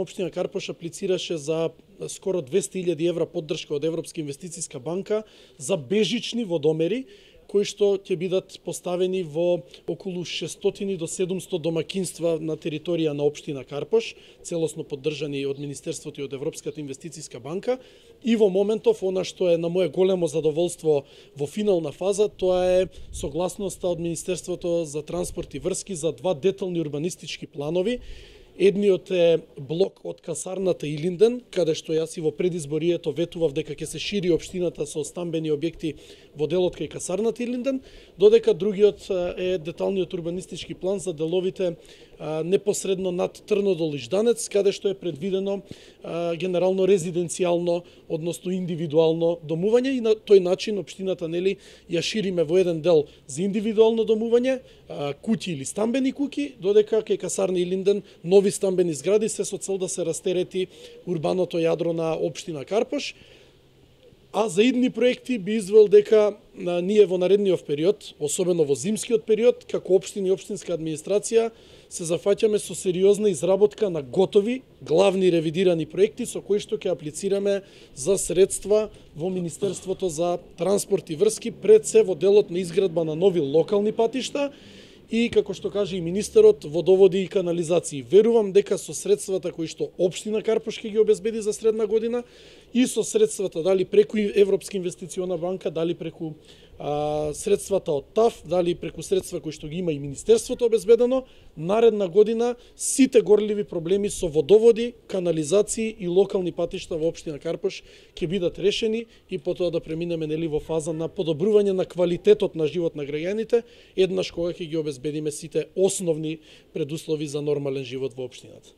Општина Карпош аплицираше за скоро 200.000 евра поддршка од Европска инвестициска банка за бежични водомери, кои што ќе бидат поставени во околу 600 до 700 домакинства на територија на општина Карпош, целосно поддржани од Министерството и од Европската инвестициска банка. И во моментов, она што е на моје големо задоволство во финална фаза, тоа е согласноста од Министерството за транспорт и врски за два детални урбанистички планови. Едниот е блок од касарната Илинден, каде што јас и во предизборието ветував дека ќе се шири општината со стамбени објекти во делот кај касарната Илинден, додека другиот е деталниот урбанистички план за деловите непосредно над Трнодол и Жданец, каде што е предвидено генерално резиденцијално, односно индивидуално домување, и на тој начин општината ја шириме во еден дел за индивидуално домување, куќи или стамбени куќи, додека кај касарна Илинден нови стамбени згради, се со цел да се растерети урбаното јадро на општина Карпош. А за идни проекти би извел дека ние во наредниот период, особено во зимскиот период, како општина и општинска администрација, се зафаќаме со сериозна изработка на готови, главни ревидирани проекти со кои што ќе аплицираме за средства во Министерството за транспорт и врски, пред се во делот на изградба на нови локални патишта и, како што каже и министерот, водоводи и канализации. Верувам дека со средствата кои што општина Карпош ќе ги обезбеди за средна година и со средствата дали преку Европска инвестициона банка, дали преку средствата од ТАФ, дали преку средства кои што ги има и Министерството обезбедено, наредна година сите горливи проблеми со водоводи, канализации и локални патишта во општина Карпош ќе бидат решени и потоа да преминеме во фаза на подобрување на квалитетот на живот на граѓаните, еднаш кога ќе ги обезбедиме сите основни предуслови за нормален живот во општината.